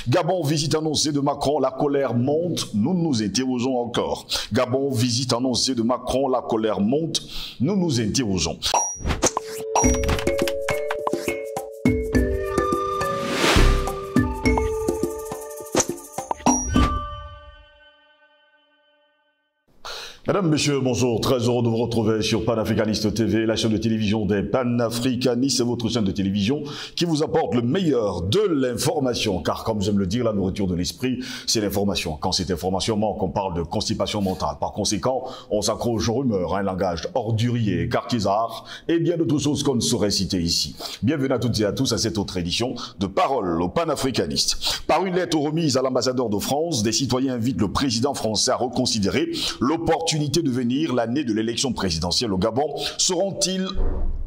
Gabon, visite annoncée de Macron, la colère monte, nous nous interrogeons encore. Gabon, visite annoncée de Macron, la colère monte, nous nous interrogeons. Mesdames, Messieurs, bonjour. Très heureux de vous retrouver sur Panafricaniste TV, la chaîne de télévision des panafricanistes. C'est votre chaîne de télévision qui vous apporte le meilleur de l'information. Car comme j'aime le dire, la nourriture de l'esprit, c'est l'information. Quand cette information manque, on parle de constipation mentale. Par conséquent, on s'accroche aux rumeurs, un langage ordurier, cartisard et bien d'autres choses qu'on ne saurait citer ici. Bienvenue à toutes et à tous à cette autre édition de Parole aux panafricanistes. Par une lettre remise à l'ambassadeur de France, des citoyens invitent le président français à reconsidérer l'opportunité de venir l'année de l'élection présidentielle au Gabon. Seront-ils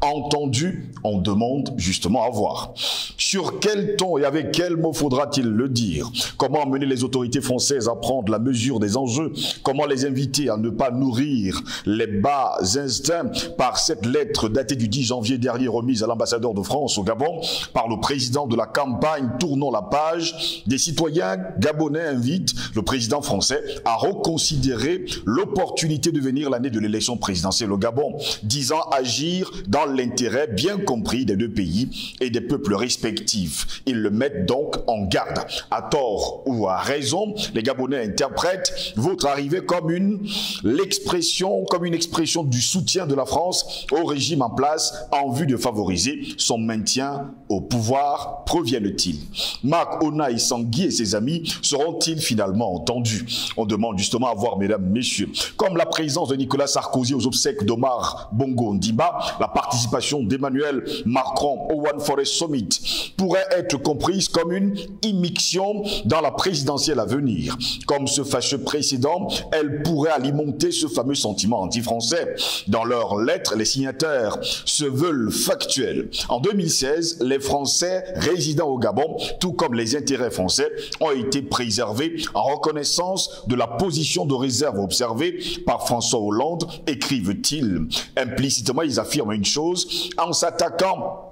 entendus? On demande justement à voir. Sur quel ton et avec quels mots faudra-t-il le dire? Comment amener les autorités françaises à prendre la mesure des enjeux? Comment les inviter à ne pas nourrir les bas instincts par cette lettre datée du 10 janvier dernier remise à l'ambassadeur de France au Gabon par le président de la campagne Tournons la page? Des citoyens gabonais invitent le président français à reconsidérer l'opportunité de venir l'année de l'élection présidentielle au Gabon, disant agir dans l'intérêt bien compris des deux pays et des peuples respectifs. Ils le mettent donc en garde. À tort ou à raison, les Gabonais interprètent votre arrivée comme une expression du soutien de la France au régime en place en vue de favoriser son maintien au pouvoir, proviennent-ils. Marc Onaï Sangui et ses amis seront-ils finalement entendus? On demande justement à voir, mesdames, messieurs, comme la présence de Nicolas Sarkozy aux obsèques d'Omar Bongo Ondimba, la participation d'Emmanuel Macron au One Forest Summit pourrait être comprise comme une immixtion dans la présidentielle à venir. Comme ce fâcheux précédent, elle pourrait alimenter ce fameux sentiment anti-français. Dans leurs lettres, les signataires se veulent factuels. En 2016, les Français résidant au Gabon, tout comme les intérêts français, ont été préservés en reconnaissance de la position de réserve observée par François Hollande, écrivent-ils. Implicitement, ils affirment une chose en s'attaquant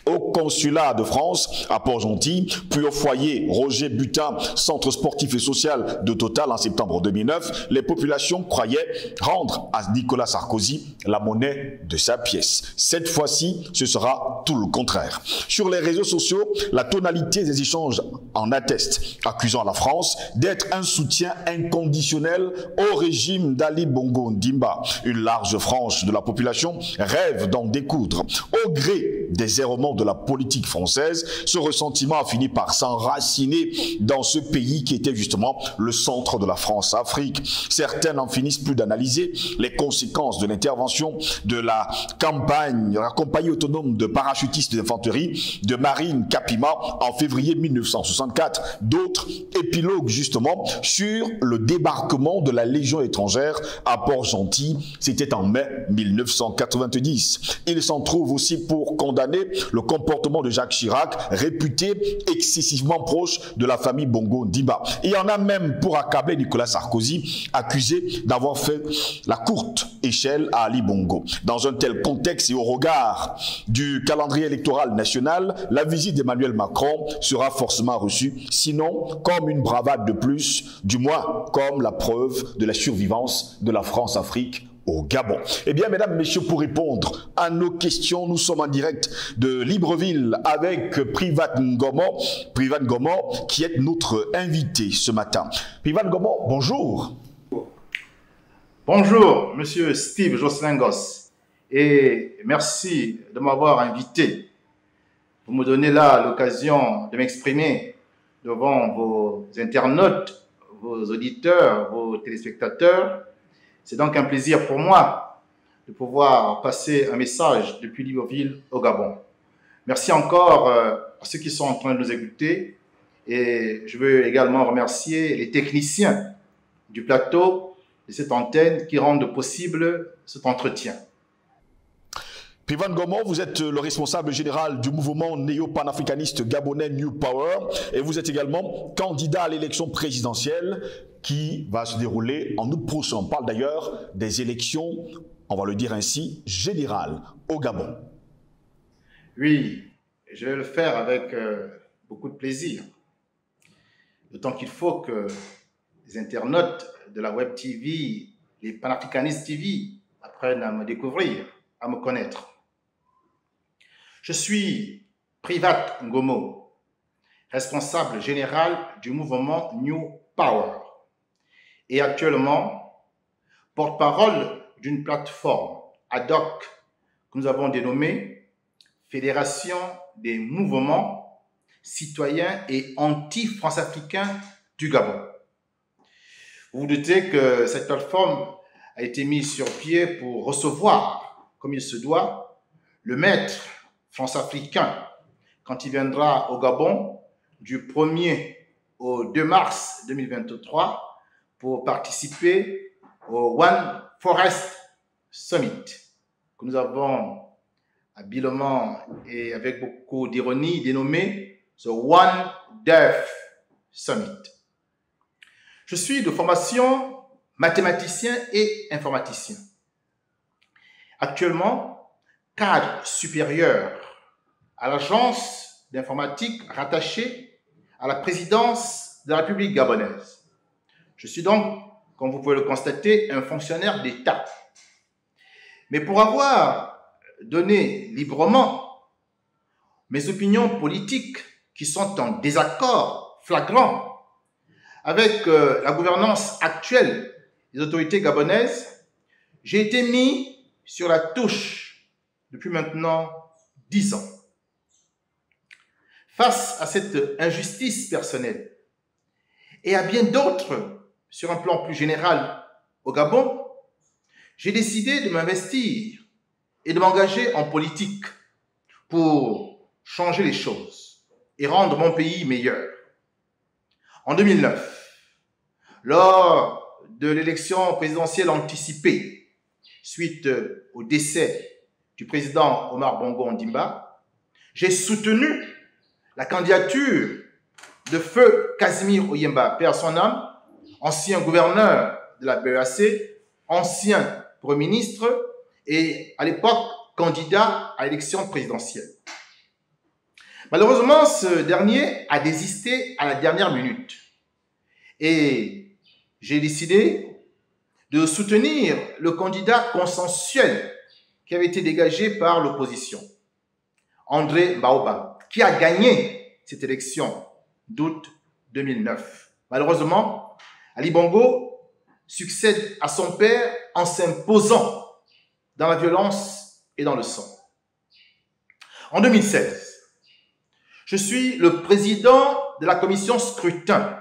au consulat de France à Port-Gentil, puis au foyer Roger Butin, centre sportif et social de Total en septembre 2009, les populations croyaient rendre à Nicolas Sarkozy la monnaie de sa pièce. Cette fois-ci, ce sera tout le contraire. Sur les réseaux sociaux, la tonalité des échanges en atteste, accusant la France d'être un soutien inconditionnel au régime d'Ali Bongo Ondimba. Une large frange de la population rêve d'en découdre. Au gré des errements de la politique française, ce ressentiment a fini par s'enraciner dans ce pays qui était justement le centre de la France-Afrique. Certains n'en finissent plus d'analyser les conséquences de l'intervention de la compagnie autonome de parachutistes d'infanterie de Marine Kapima en février 1964. D'autres épiloguent justement sur le débarquement de la Légion étrangère à Port-Gentil. C'était en mai 1990. Il s'en trouve aussi pour condamner le comportement de Jacques Chirac, réputé excessivement proche de la famille Bongo Ondimba. Il y en a même pour accabler Nicolas Sarkozy, accusé d'avoir fait la courte échelle à Ali Bongo. Dans un tel contexte et au regard du calendrier électoral national, la visite d'Emmanuel Macron sera forcément reçue, sinon comme une bravade de plus, du moins comme la preuve de la survivance de la France-Afrique au Gabon. Eh bien, mesdames, messieurs, pour répondre à nos questions, nous sommes en direct de Libreville avec Privat Ngomo. Privat Ngomo, qui est notre invité ce matin. Privat Ngomo, bonjour. Bonjour, monsieur Steve Joslingos, et merci de m'avoir invité. Vous me donnez là l'occasion de m'exprimer devant vos internautes, vos auditeurs, vos téléspectateurs. C'est donc un plaisir pour moi de pouvoir passer un message depuis Libreville au Gabon. Merci encore à ceux qui sont en train de nous écouter, et je veux également remercier les techniciens du plateau de cette antenne qui rendent possible cet entretien. Privat Ngomo, vous êtes le responsable général du mouvement néo-panafricaniste gabonais New Power et vous êtes également candidat à l'élection présidentielle qui va se dérouler en août prochain. On parle d'ailleurs des élections, on va le dire ainsi, générales au Gabon. Oui, je vais le faire avec beaucoup de plaisir. D'autant qu'il faut que les internautes de la Web TV, les panafricanistes TV, apprennent à me découvrir, à me connaître. Je suis Privat Ngomo, responsable général du mouvement New Power et actuellement porte-parole d'une plateforme ad hoc que nous avons dénommée Fédération des mouvements citoyens et anti-France-africains du Gabon. Vous vous doutez que cette plateforme a été mise sur pied pour recevoir, comme il se doit, le maître France-africain quand il viendra au Gabon du 1er au 2 mars 2023 pour participer au One Forest Summit que nous avons habilement et avec beaucoup d'ironie dénommé The One Death Summit. Je suis de formation mathématicien et informaticien. Actuellement, cadre supérieur à l'agence d'informatique rattachée à la présidence de la République gabonaise. Je suis donc, comme vous pouvez le constater, un fonctionnaire d'État. Mais pour avoir donné librement mes opinions politiques qui sont en désaccord flagrant avec la gouvernance actuelle des autorités gabonaises, j'ai été mis sur la touche depuis maintenant 10 ans. Face à cette injustice personnelle et à bien d'autres sur un plan plus général au Gabon, j'ai décidé de m'investir et de m'engager en politique pour changer les choses et rendre mon pays meilleur. En 2009, lors de l'élection présidentielle anticipée suite au décès du président Omar Bongo Ondimba, j'ai soutenu la candidature de feu Casimir Oyemba, paix à son âme, ancien gouverneur de la BEAC, ancien Premier ministre et à l'époque candidat à l'élection présidentielle. Malheureusement, ce dernier a désisté à la dernière minute et j'ai décidé de soutenir le candidat consensuel qui avait été dégagé par l'opposition, André Baoba, qui a gagné cette élection d'août 2009. Malheureusement, Ali Bongo succède à son père en s'imposant dans la violence et dans le sang. En 2016, je suis le président de la commission scrutin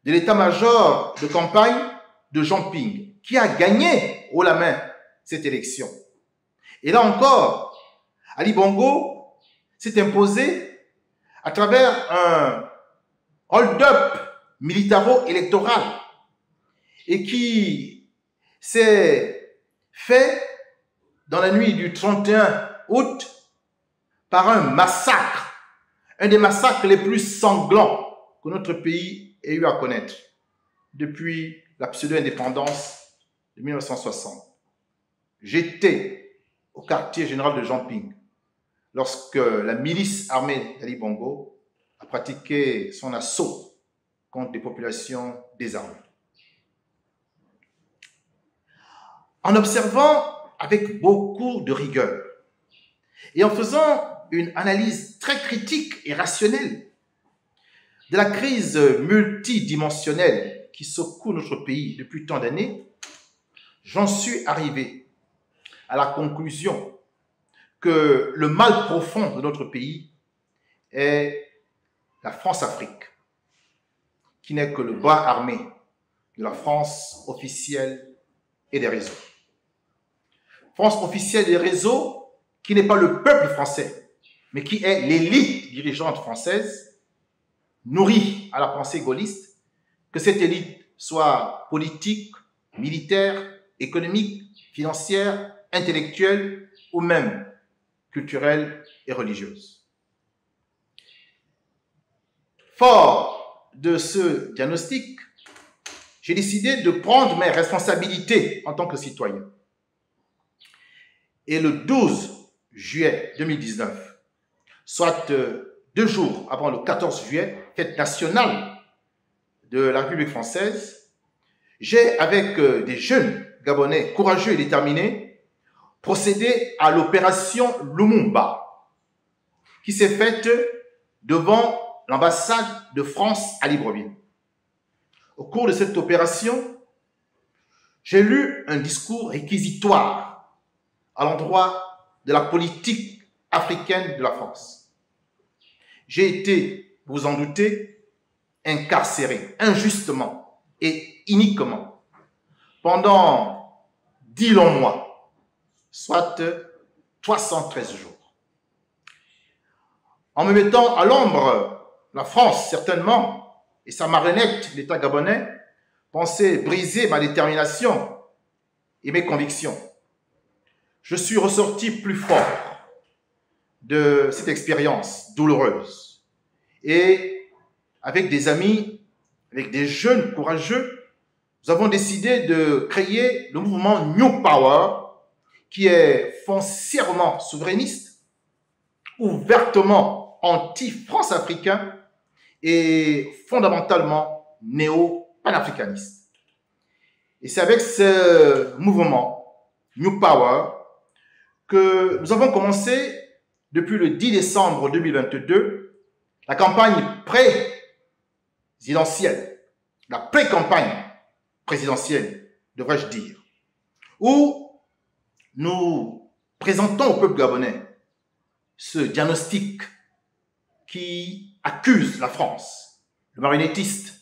de l'état-major de campagne de Jean Ping, qui a gagné haut la main cette élection. Et là encore, Ali Bongo s'est imposé à travers un hold-up militaro-électoral et qui s'est fait dans la nuit du 31 août par un massacre, un des massacres les plus sanglants que notre pays ait eu à connaître depuis la pseudo-indépendance de 1960. J'étais au quartier général de Jean Ping lorsque la milice armée d'Ali Bongo a pratiqué son assaut contre des populations désarmées. En observant avec beaucoup de rigueur et en faisant une analyse très critique et rationnelle de la crise multidimensionnelle qui secoue notre pays depuis tant d'années, j'en suis arrivé à la conclusion que le mal profond de notre pays est la France-Afrique, qui n'est que le bras armé de la France officielle et des réseaux. France officielle des réseaux qui n'est pas le peuple français, mais qui est l'élite dirigeante française, nourrie à la pensée gaulliste, que cette élite soit politique, militaire, économique, financière, intellectuelle ou même culturelle et religieuse. Fort de ce diagnostic, j'ai décidé de prendre mes responsabilités en tant que citoyen. Et le 12 juillet 2019, soit 2 jours avant le 14 juillet, fête nationale de la République française, j'ai, avec des jeunes Gabonais courageux et déterminés, procédé à l'opération Lumumba, qui s'est faite devant l'ambassade de France à Libreville. Au cours de cette opération, j'ai lu un discours réquisitoire à l'endroit de la politique africaine de la France. J'ai été, vous en doutez, incarcéré injustement et iniquement pendant 10 longs mois, soit 313 jours. En me mettant à l'ombre, la France, certainement, et sa marionnette, l'État gabonais, pensait briser ma détermination et mes convictions. Je suis ressorti plus fort de cette expérience douloureuse. Et avec des amis, avec des jeunes courageux, nous avons décidé de créer le mouvement New Power, qui est foncièrement souverainiste, ouvertement anti-France-africain et fondamentalement néo-panafricaniste. Et c'est avec ce mouvement New Power que nous avons commencé depuis le 10 décembre 2022 la campagne présidentielle, la pré-campagne présidentielle, devrais-je dire, où nous présentons au peuple gabonais ce diagnostic qui accuse la France, le marionnettiste,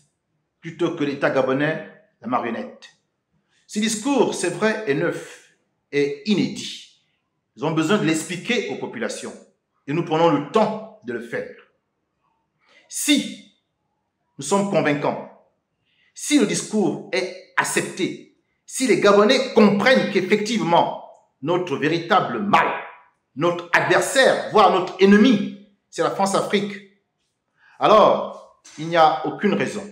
plutôt que l'État gabonais, la marionnette. Ce discours, c'est vrai, est neuf et inédit. Nous avons besoin de l'expliquer aux populations et nous prenons le temps de le faire. Si nous sommes convaincants, si le discours est accepté, si les Gabonais comprennent qu'effectivement notre véritable mal, notre adversaire, voire notre ennemi, c'est la France-Afrique, alors il n'y a aucune raison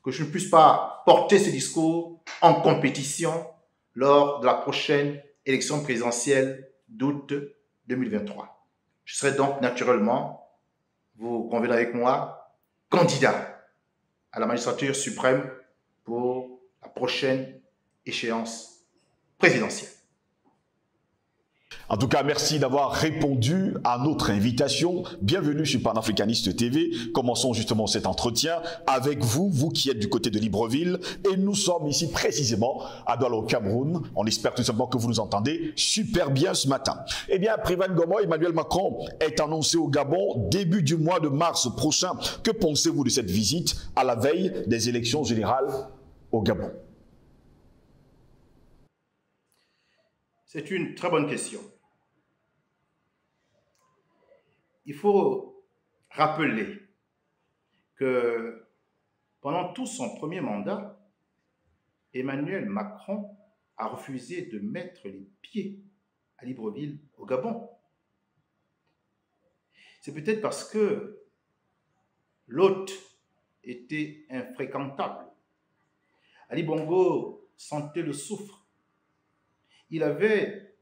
que je ne puisse pas porter ce discours en compétition lors de la prochaine élection présidentielle d'août 2023. Je serai donc naturellement, vous convenez avec moi, candidat à la magistrature suprême pour la prochaine échéance présidentielle. En tout cas, merci d'avoir répondu à notre invitation. Bienvenue sur Panafricaniste TV. Commençons justement cet entretien avec vous, vous qui êtes du côté de Libreville. Et nous sommes ici précisément à Douala au Cameroun. On espère tout simplement que vous nous entendez super bien ce matin. Eh bien, Prévan Gomo, Emmanuel Macron est annoncé au Gabon début du mois de mars prochain. Que pensez-vous de cette visite à la veille des élections générales au Gabon? C'est une très bonne question. Il faut rappeler que pendant tout son premier mandat, Emmanuel Macron a refusé de mettre les pieds à Libreville, au Gabon. C'est peut-être parce que l'hôte était infréquentable. Ali Bongo sentait le soufre. Il avait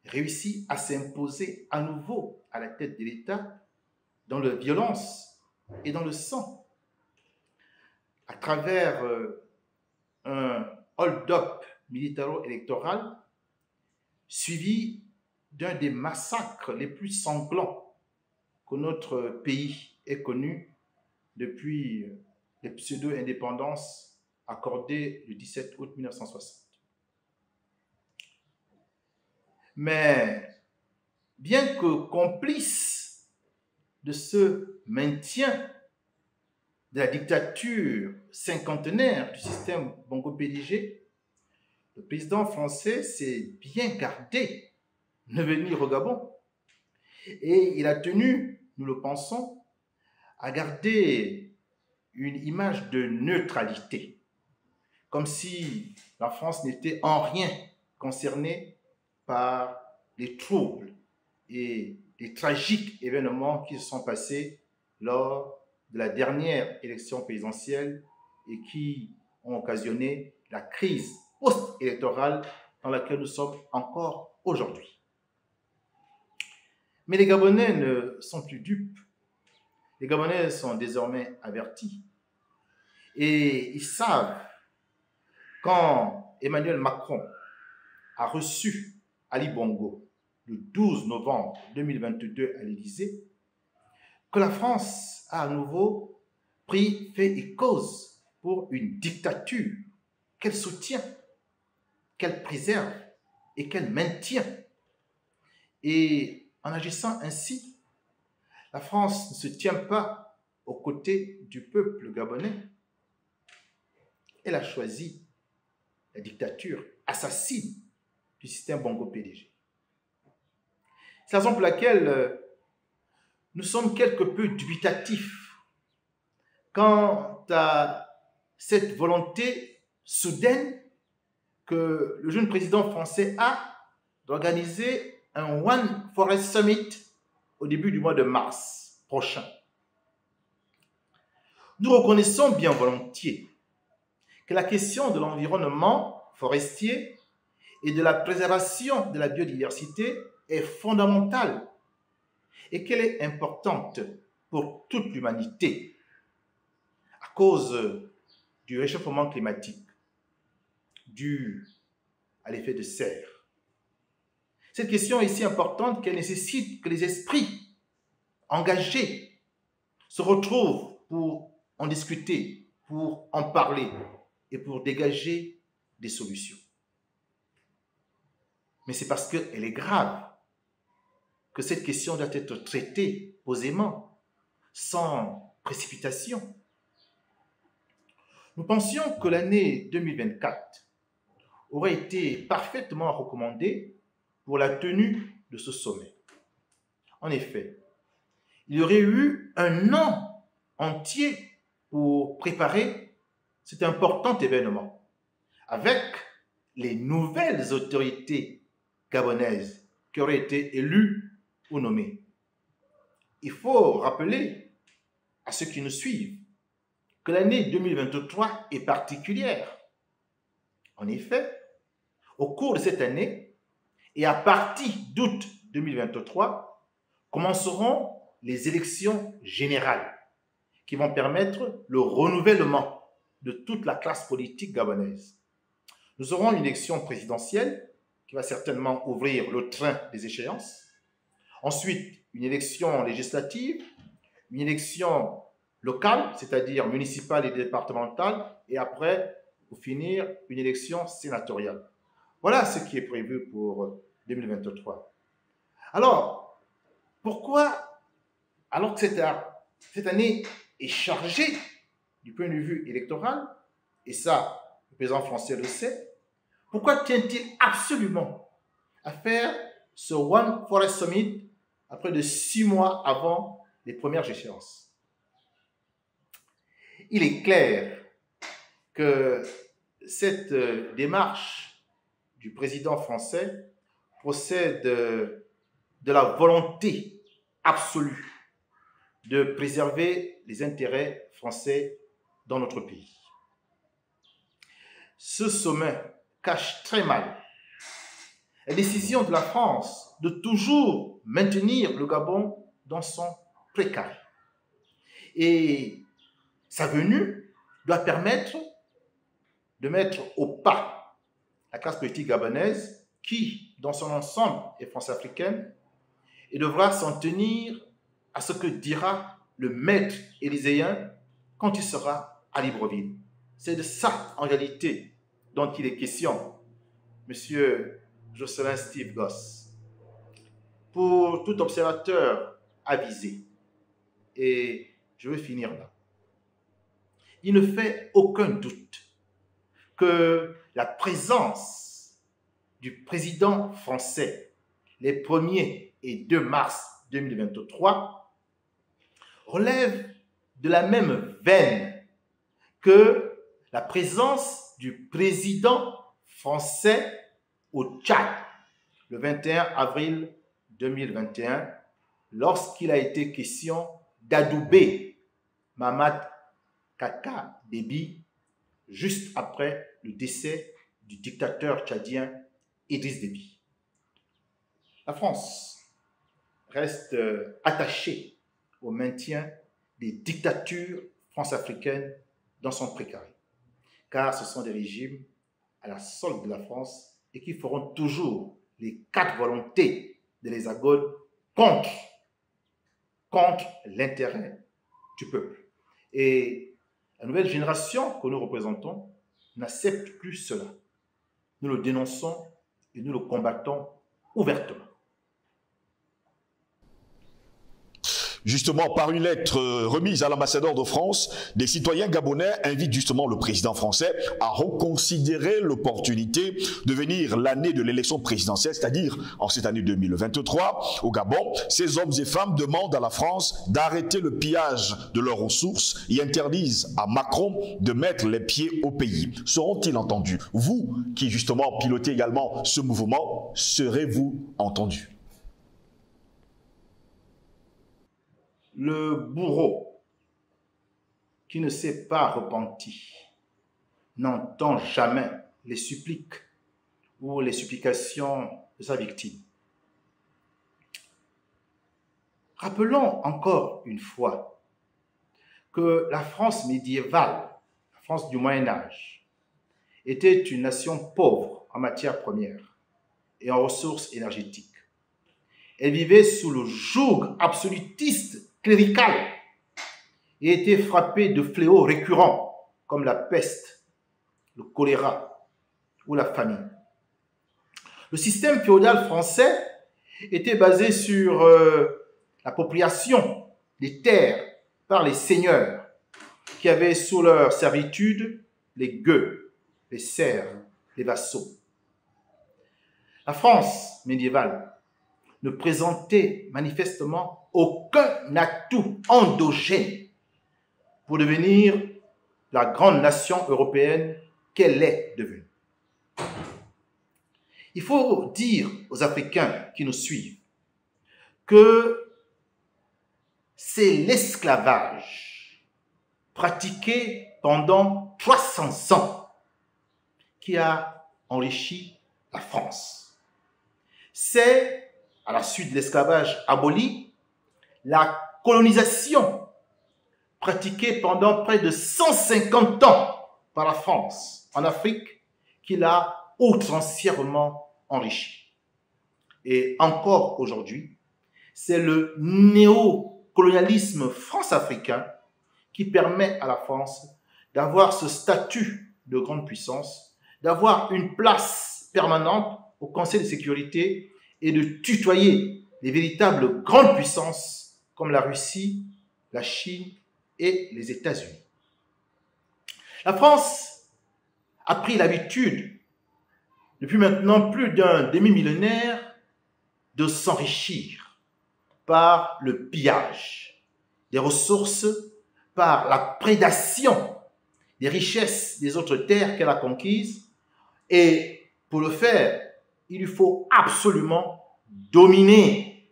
réussi à s'imposer à nouveau à la tête de l'État dans la violence et dans le sang, à travers un hold-up militaro-électoral suivi d'un des massacres les plus sanglants que notre pays ait connu depuis les pseudo-indépendances accordées le 17 août 1960. Mais bien que complice de ce maintien de la dictature cinquantenaire du système Bongo-PDG, le président français s'est bien gardé de venir au Gabon. Et il a tenu, nous le pensons, à garder une image de neutralité, comme si la France n'était en rien concernée par les troubles et les tragiques événements qui se sont passés lors de la dernière élection présidentielle et qui ont occasionné la crise post-électorale dans laquelle nous sommes encore aujourd'hui. Mais les Gabonais ne sont plus dupes. Les Gabonais sont désormais avertis. Et ils savent, quand Emmanuel Macron a reçu Ali Bongo le 12 novembre 2022 à l'Élysée, que la France a à nouveau pris fait et cause pour une dictature qu'elle soutient, qu'elle préserve et qu'elle maintient. Et en agissant ainsi, la France ne se tient pas aux côtés du peuple gabonais. Elle a choisi la dictature assassine du système Bongo-PDG. C'est la raison pour laquelle nous sommes quelque peu dubitatifs quant à cette volonté soudaine que le jeune président français a d'organiser un One Forest Summit au début du mois de mars prochain. Nous reconnaissons bien volontiers que la question de l'environnement forestier et de la préservation de la biodiversité est fondamentale et qu'elle est importante pour toute l'humanité à cause du réchauffement climatique dû à l'effet de serre. Cette question est si importante qu'elle nécessite que les esprits engagés se retrouvent pour en discuter, pour en parler et pour dégager des solutions. Mais c'est parce qu'elle est grave que cette question doit être traitée posément, sans précipitation. Nous pensions que l'année 2024 aurait été parfaitement recommandée pour la tenue de ce sommet. En effet, il y aurait eu un an entier pour préparer cet important événement, avec les nouvelles autorités gabonaises qui auraient été élues ou nommées. Il faut rappeler à ceux qui nous suivent que l'année 2023 est particulière. En effet, au cours de cette année, et à partir d'août 2023, commenceront les élections générales qui vont permettre le renouvellement de toute la classe politique gabonaise. Nous aurons une élection présidentielle qui va certainement ouvrir le train des échéances. Ensuite, une élection législative, une élection locale, c'est-à-dire municipale et départementale, et après, pour finir, une élection sénatoriale. Voilà ce qui est prévu pour 2023. Alors, pourquoi, alors que cette année est chargée du point de vue électoral, et ça, le président français le sait, pourquoi tient-il absolument à faire ce One Forest Summit à près de 6 mois avant les premières échéances? Il est clair que cette démarche du président français procède de la volonté absolue de préserver les intérêts français dans notre pays. Ce sommet cache très mal la décision de la France de toujours maintenir le Gabon dans son précaré. Et sa venue doit permettre de mettre au pas la classe politique gabonaise qui, dans son ensemble, est france-africaine et devra s'en tenir à ce que dira le maître élyséen quand il sera à Libreville. C'est de ça, en réalité, dont il est question, Monsieur Jocelyn Steve Goss. Pour tout observateur avisé, et je vais finir là, il ne fait aucun doute que la présence du président français les 1er et 2 mars 2023 relève de la même veine que la présence du président français au Tchad le 21 avril 2021 lorsqu'il a été question d'adouber Mahamat Kaka Déby juste après le décès du dictateur tchadien Idriss Déby. La France reste attachée au maintien des dictatures france-africaines dans son précaré. Car ce sont des régimes à la solde de la France et qui feront toujours les 4 volontés de l'Hexagone contre l'intérêt du peuple. Et la nouvelle génération que nous représentons n'accepte plus cela. Nous le dénonçons et nous le combattons ouvertement. Justement, par une lettre remise à l'ambassadeur de France, des citoyens gabonais invitent justement le président français à reconsidérer l'opportunité de venir l'année de l'élection présidentielle, c'est-à-dire en cette année 2023 au Gabon. Ces hommes et femmes demandent à la France d'arrêter le pillage de leurs ressources et interdisent à Macron de mettre les pieds au pays. Seront-ils entendus? Vous, qui justement pilotez également ce mouvement, serez-vous entendus? Le bourreau qui ne s'est pas repenti n'entend jamais les suppliques ou les supplications de sa victime. Rappelons encore une fois que la France médiévale, la France du Moyen-Âge, était une nation pauvre en matières premières et en ressources énergétiques. Elle vivait sous le joug absolutiste clérical et était frappée de fléaux récurrents comme la peste, le choléra ou la famine. Le système féodal français était basé sur l'appropriation des terres par les seigneurs qui avaient sous leur servitude les gueux, les serfs, les vassaux. La France médiévale ne présentait manifestement aucun atout endogène pour devenir la grande nation européenne qu'elle est devenue. Il faut dire aux Africains qui nous suivent que c'est l'esclavage pratiqué pendant 300 ans qui a enrichi la France. C'est, à la suite de l'esclavage aboli, la colonisation pratiquée pendant près de 150 ans par la France en Afrique qui l'a outrancièrement enrichi. Et encore aujourd'hui, c'est le néocolonialisme france-africain qui permet à la France d'avoir ce statut de grande puissance, d'avoir une place permanente au Conseil de sécurité et de tutoyer les véritables grandes puissances comme la Russie, la Chine et les États-Unis. La France a pris l'habitude, depuis maintenant plus d'un demi-millénaire, de s'enrichir par le pillage des ressources, par la prédation des richesses des autres terres qu'elle a conquises. Et pour le faire, il lui faut absolument dominer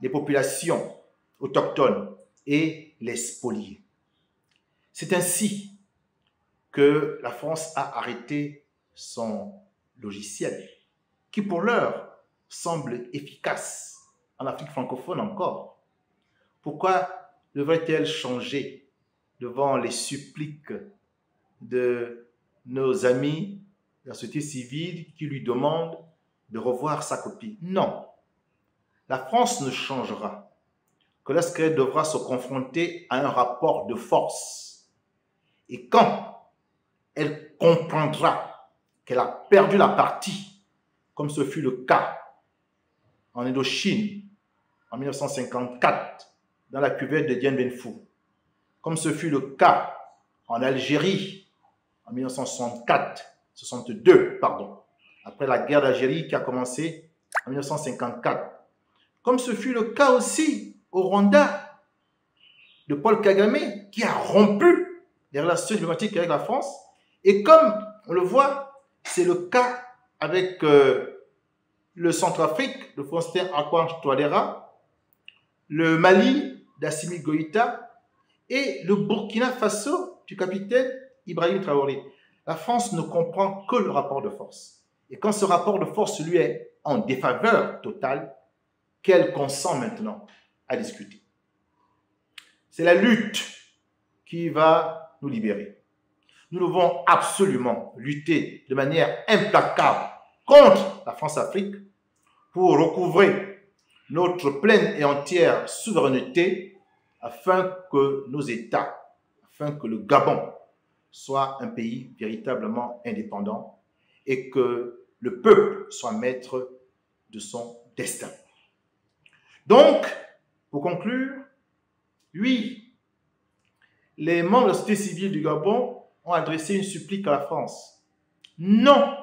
les populations autochtones et les spolier. C'est ainsi que la France a arrêté son logiciel, qui pour l'heure semble efficace en Afrique francophone encore. Pourquoi devrait-elle changer devant les suppliques de nos amis de la société civile qui lui demandent de revoir sa copie? Non. La France ne changera que lorsqu'elle devra se confronter à un rapport de force. Et quand elle comprendra qu'elle a perdu la partie, comme ce fut le cas en Indochine en 1954, dans la cuvette de Dien Bien Phu, comme ce fut le cas en Algérie en 1962, après la guerre d'Algérie qui a commencé en 1954, comme ce fut le cas aussi au Rwanda de Paul Kagame qui a rompu les relations diplomatiques avec la France, et comme on le voit, c'est le cas avec le Centrafrique de Faustin Archange Touadéra, le Mali d'Assimi Goïta et le Burkina Faso du capitaine Ibrahim Traoré. La France ne comprend que le rapport de force. Et quand ce rapport de force lui est en défaveur totale, qu'elle consent maintenant à discuter. C'est la lutte qui va nous libérer. Nous devons absolument lutter de manière implacable contre la France-Afrique pour recouvrer notre pleine et entière souveraineté afin que nos États, afin que le Gabon soit un pays véritablement indépendant et que le peuple soit maître de son destin. Donc, pour conclure, oui, les membres de la société civile du Gabon ont adressé une supplique à la France. Non,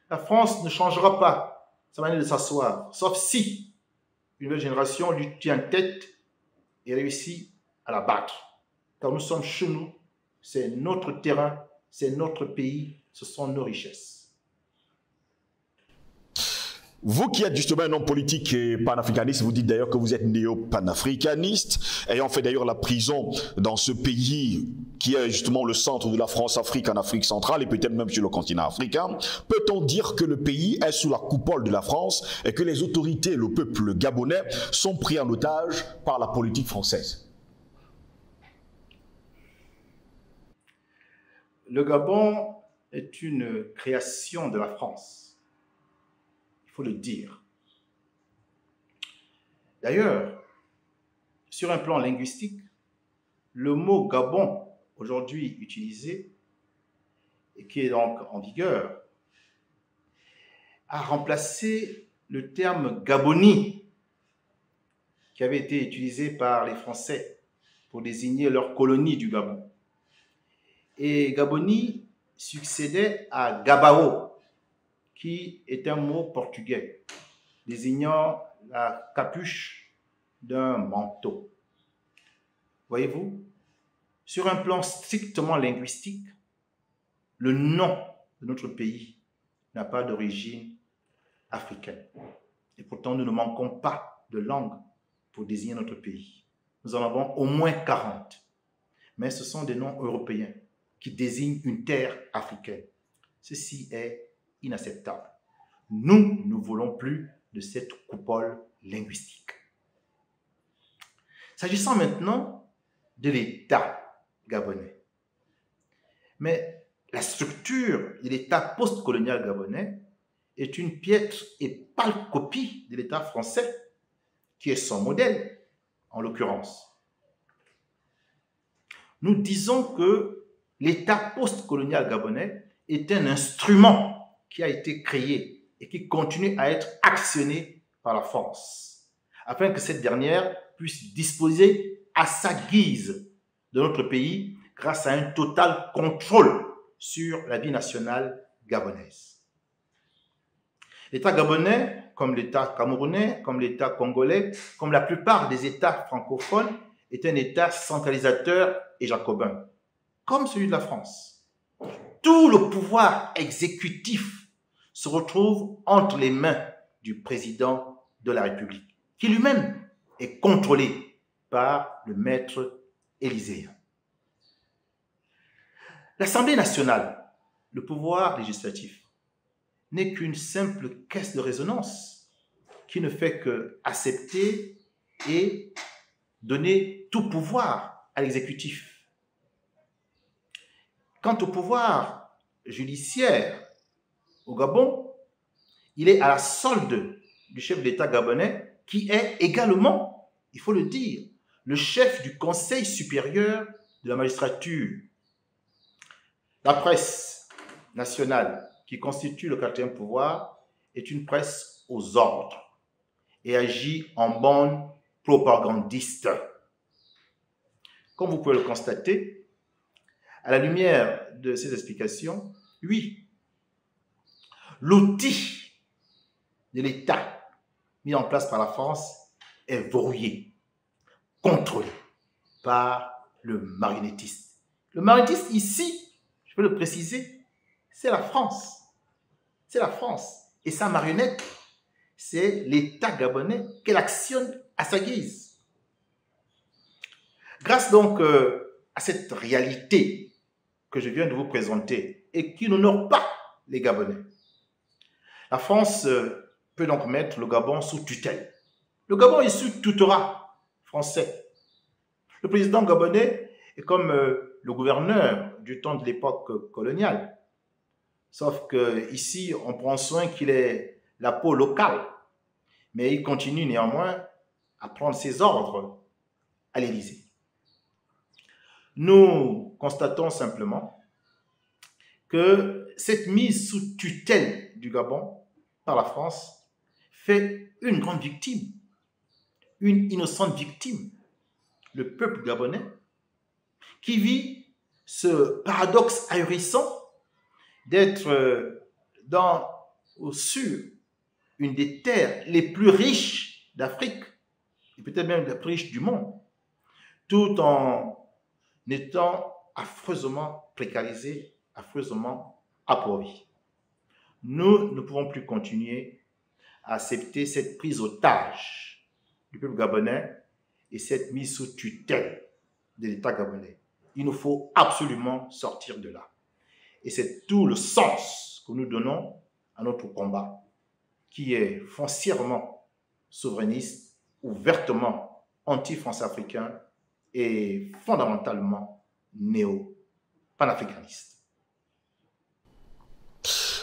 la France ne changera pas sa manière de s'asseoir, sauf si une nouvelle génération lui tient tête et réussit à la battre. Car nous sommes chez nous, c'est notre terrain, c'est notre pays, ce sont nos richesses. Vous qui êtes justement un homme politique et panafricaniste, vous dites d'ailleurs que vous êtes néo-panafricaniste, ayant fait d'ailleurs la prison dans ce pays qui est justement le centre de la France-Afrique en Afrique centrale et peut-être même sur le continent africain. Peut-on dire que le pays est sous la coupole de la France et que les autorités, le peuple gabonais, sont pris en otage par la politique française? Le Gabon est une création de la France. Il faut le dire. D'ailleurs, sur un plan linguistique, le mot Gabon, aujourd'hui utilisé, et qui est donc en vigueur, a remplacé le terme Gabonie, qui avait été utilisé par les Français pour désigner leur colonie du Gabon. Et Gabonie succédait à Gabao, qui est un mot portugais, désignant la capuche d'un manteau. Voyez-vous, sur un plan strictement linguistique, le nom de notre pays n'a pas d'origine africaine. Et pourtant, nous ne manquons pas de langues pour désigner notre pays. Nous en avons au moins 40. Mais ce sont des noms européens qui désignent une terre africaine. Ceci est inacceptable. Nous ne voulons plus de cette coupole linguistique. S'agissant maintenant de l'État gabonais. Mais la structure de l'État post-colonial gabonais est une piètre et pâle copie de l'État français, qui est son modèle, en l'occurrence. Nous disons que l'État post-colonial gabonais est un instrument qui a été créé et qui continue à être actionné par la France, afin que cette dernière puisse disposer à sa guise de notre pays grâce à un total contrôle sur la vie nationale gabonaise. L'État gabonais, comme l'État camerounais, comme l'État congolais, comme la plupart des États francophones, est un État centralisateur et jacobin, comme celui de la France. Tout le pouvoir exécutif se retrouve entre les mains du président de la République, qui lui-même est contrôlé par le maître élyséen. L'Assemblée nationale, le pouvoir législatif, n'est qu'une simple caisse de résonance qui ne fait que accepter et donner tout pouvoir à l'exécutif. Quant au pouvoir judiciaire au Gabon, il est à la solde du chef d'État gabonais qui est également, il faut le dire, le chef du Conseil supérieur de la magistrature. La presse nationale qui constitue le quatrième pouvoir est une presse aux ordres et agit en bande propagandiste. Comme vous pouvez le constater, à la lumière de ces explications, oui, l'outil de l'État mis en place par la France est verrouillé, contrôlé par le marionnettiste. Le marionnettiste ici, je peux le préciser, c'est la France. C'est la France. Et sa marionnette, c'est l'État gabonais qu'elle actionne à sa guise. Grâce donc à cette réalité que je viens de vous présenter et qui n'honore pas les Gabonais, la France peut donc mettre le Gabon sous tutelle. Le Gabon est sous tutorat français. Le président gabonais est comme le gouverneur du temps de l'époque coloniale. Sauf que ici, on prend soin qu'il ait la peau locale. Mais il continue néanmoins à prendre ses ordres à l'Élysée. Nous constatons simplement que cette mise sous tutelle du Gabon par la France fait une grande victime, une innocente victime, le peuple gabonais, qui vit ce paradoxe ahurissant d'être sur une des terres les plus riches d'Afrique, et peut-être même la plus riche du monde, tout en étant affreusement précarisé, affreusement appauvri. Nous ne pouvons plus continuer à accepter cette prise otage du peuple gabonais et cette mise sous tutelle de l'État gabonais. Il nous faut absolument sortir de là. Et c'est tout le sens que nous donnons à notre combat, qui est foncièrement souverainiste, ouvertement anti-france-africain et fondamentalement néo-panafricaniste.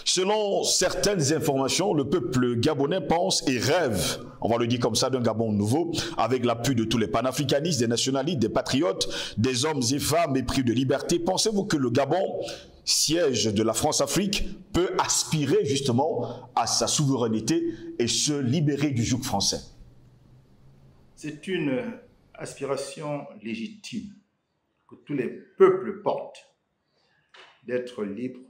Selon certaines informations, le peuple gabonais pense et rêve, on va le dire comme ça, d'un Gabon nouveau, avec l'appui de tous les panafricanistes, des nationalistes, des patriotes, des hommes et femmes épris de liberté. Pensez-vous que le Gabon, siège de la France-Afrique, peut aspirer justement à sa souveraineté et se libérer du joug français? C'est une aspiration légitime que tous les peuples portent, d'être libres,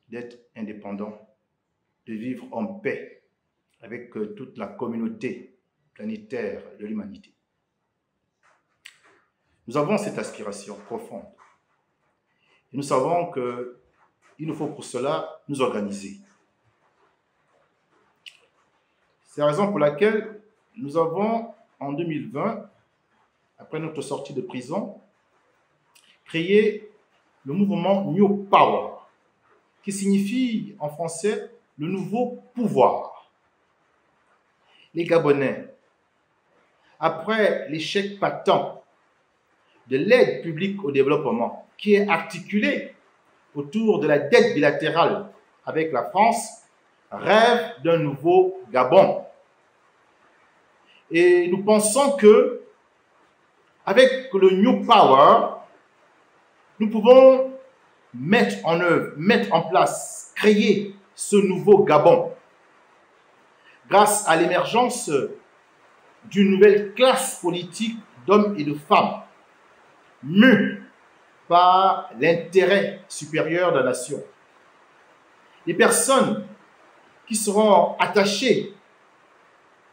d'être indépendants, de vivre en paix avec toute la communauté planétaire de l'humanité. Nous avons cette aspiration profonde. Et nous savons qu'il nous faut pour cela nous organiser. C'est la raison pour laquelle nous avons, en 2020, après notre sortie de prison, créé le mouvement New Power, qui signifie en français le nouveau pouvoir. Les Gabonais, après l'échec patent de l'aide publique au développement, qui est articulée autour de la dette bilatérale avec la France, rêvent d'un nouveau Gabon. Et nous pensons que, avec le New Power, nous pouvons mettre en œuvre, mettre en place, créer ce nouveau Gabon grâce à l'émergence d'une nouvelle classe politique d'hommes et de femmes mus par l'intérêt supérieur de la nation. Des personnes qui seront attachées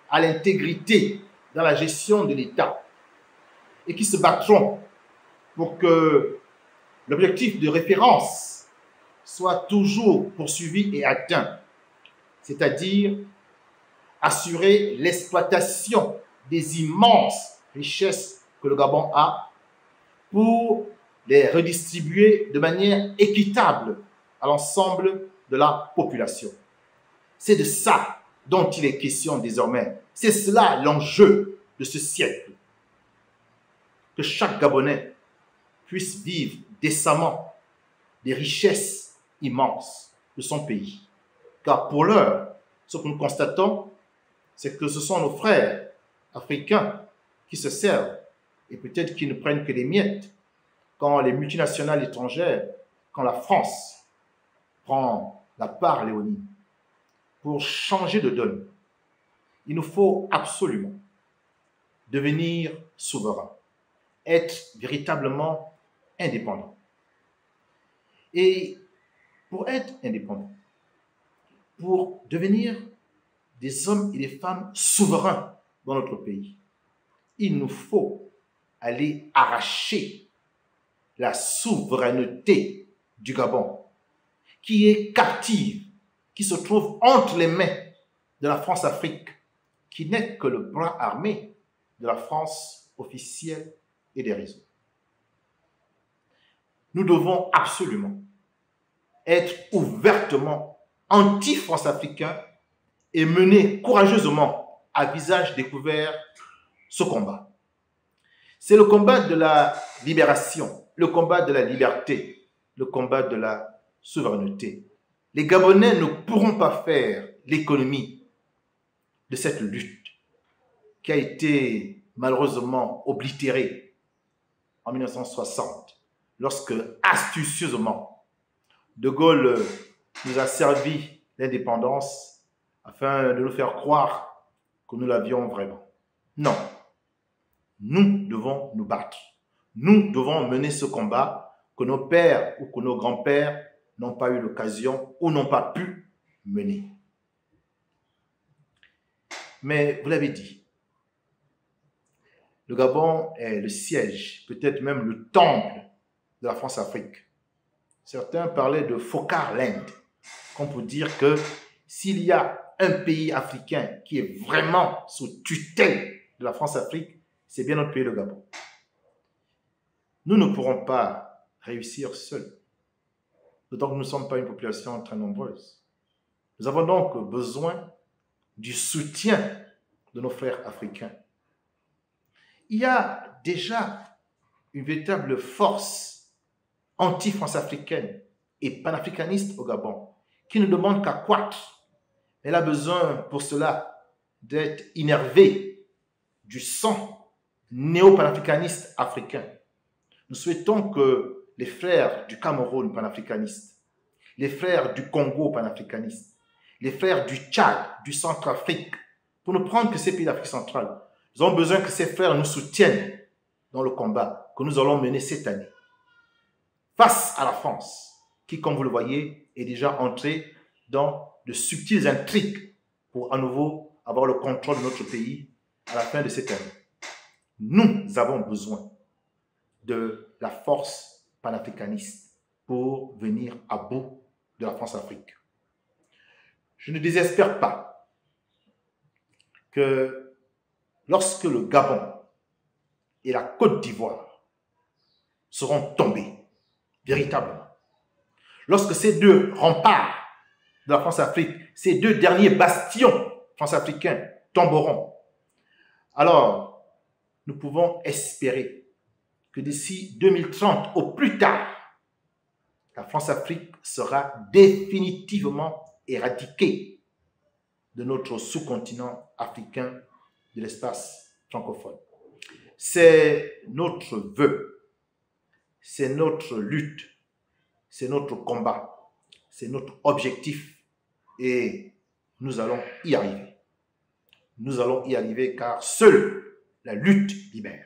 à l'intégrité dans la gestion de l'État et qui se battront pour que l'objectif de référence soit toujours poursuivi et atteint, c'est-à-dire assurer l'exploitation des immenses richesses que le Gabon a pour les redistribuer de manière équitable à l'ensemble de la population. C'est de ça dont il est question désormais. C'est cela l'enjeu de ce siècle. Que chaque Gabonais puisse vivre décemment des richesses immenses de son pays. Car pour l'heure, ce que nous constatons, c'est que ce sont nos frères africains qui se servent et peut-être qui ne prennent que les miettes quand les multinationales étrangères, quand la France prend la part léonine. Pour changer de donne, il nous faut absolument devenir souverain, être véritablement indépendant. Et pour être indépendant, pour devenir des hommes et des femmes souverains dans notre pays, il nous faut aller arracher la souveraineté du Gabon, qui est captive, qui se trouve entre les mains de la France-Afrique, qui n'est que le bras armé de la France officielle et des réseaux. Nous devons absolument être ouvertement anti-France-africains et mener courageusement à visage découvert ce combat. C'est le combat de la libération, le combat de la liberté, le combat de la souveraineté. Les Gabonais ne pourront pas faire l'économie de cette lutte qui a été malheureusement oblitérée en 1960, lorsque astucieusement De Gaulle nous a servi l'indépendance afin de nous faire croire que nous l'avions vraiment. Non, nous devons nous battre. Nous devons mener ce combat que nos pères ou que nos grands-pères n'ont pas eu l'occasion ou n'ont pas pu mener. Mais vous l'avez dit, le Gabon est le siège, peut-être même le temple de la France-Afrique. Certains parlaient de Focard-Land, qu'on peut dire que s'il y a un pays africain qui est vraiment sous tutelle de la France-Afrique, c'est bien notre pays, le Gabon. Nous ne pourrons pas réussir seuls, d'autant que nous ne sommes pas une population très nombreuse. Nous avons donc besoin du soutien de nos frères africains. Il y a déjà une véritable force anti-France-africaine et panafricaniste au Gabon qui ne demande qu'à croître. Elle a besoin pour cela d'être innervée du sang néo-panafricaniste africain. Nous souhaitons que les frères du Cameroun panafricanistes, les frères du Congo panafricanistes, les frères du Tchad, du Centrafrique, pour ne prendre que ces pays d'Afrique centrale, nous avons besoin que ces frères nous soutiennent dans le combat que nous allons mener cette année. Face à la France, qui, comme vous le voyez, est déjà entrée dans de subtiles intrigues pour à nouveau avoir le contrôle de notre pays à la fin de cette année. Nous avons besoin de la force panafricaniste pour venir à bout de la France-Afrique. Je ne désespère pas que lorsque le Gabon et la Côte d'Ivoire seront tombés, véritablement, lorsque ces deux remparts de la France-Afrique, ces deux derniers bastions france-africains tomberont, alors nous pouvons espérer que d'ici 2030, au plus tard, la France-Afrique sera définitivement éradiquée de notre sous-continent africain de l'espace francophone. C'est notre vœu, c'est notre lutte, c'est notre combat, c'est notre objectif et nous allons y arriver. Nous allons y arriver car seule la lutte libère.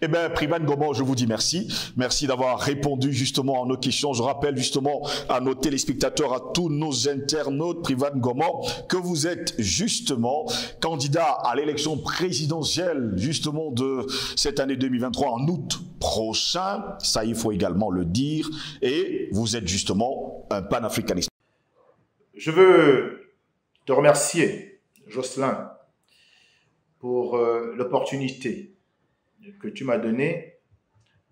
Eh bien, Privan Gomo, je vous dis merci. Merci d'avoir répondu justement à nos questions. Je rappelle justement à nos téléspectateurs, à tous nos internautes, Privan Gomo, que vous êtes justement candidat à l'élection présidentielle justement de cette année 2023 en août prochain. Ça, il faut également le dire. Et vous êtes justement un panafricaniste. Je veux te remercier, Jocelyn, pour l'opportunité que tu m'as donné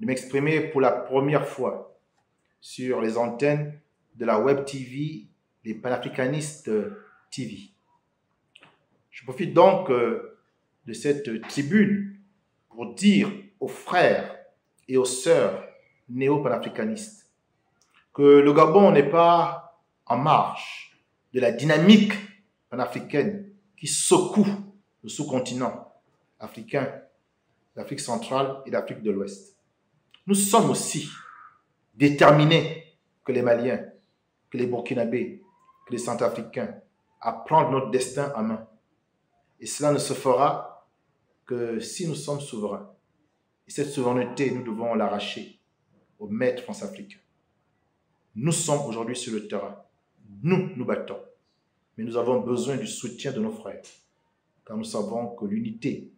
de m'exprimer pour la première fois sur les antennes de la Web TV, les panafricanistes TV. Je profite donc de cette tribune pour dire aux frères et aux sœurs néo-panafricanistes que le Gabon n'est pas en marge de la dynamique panafricaine qui secoue le sous-continent africain, l'Afrique centrale et l'Afrique de l'Ouest. Nous sommes aussi déterminés que les Maliens, que les Burkinabés, que les Centrafricains à prendre notre destin en main. Et cela ne se fera que si nous sommes souverains. Et cette souveraineté, nous devons l'arracher aux maîtres france-africains. Nous sommes aujourd'hui sur le terrain. Nous nous battons. Mais nous avons besoin du soutien de nos frères. Car nous savons que l'unité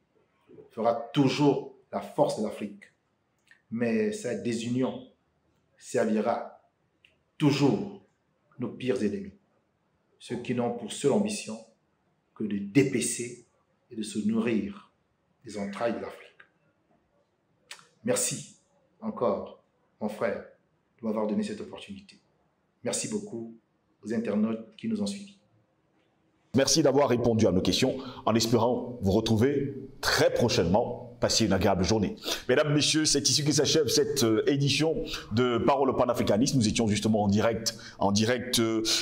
fera toujours la force de l'Afrique. Mais sa désunion servira toujours nos pires ennemis. Ceux qui n'ont pour seule ambition que de dépecer et de se nourrir des entrailles de l'Afrique. Merci encore, mon frère, de m'avoir donné cette opportunité. Merci beaucoup aux internautes qui nous ont suivis. Merci d'avoir répondu à nos questions en espérant vous retrouver très prochainement. Passez une agréable journée. Mesdames, Messieurs, c'est ici que s'achève cette édition de Parole panafricaniste. Nous étions justement en direct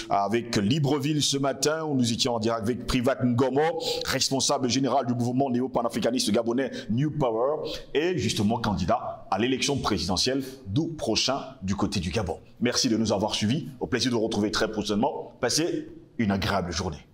avec Libreville ce matin, où nous étions en direct avec Privat Ngomo, responsable général du mouvement néo-panafricaniste gabonais New Power, et justement candidat à l'élection présidentielle d'août prochain du côté du Gabon. Merci de nous avoir suivis. Au plaisir de vous retrouver très prochainement. Passez une agréable journée.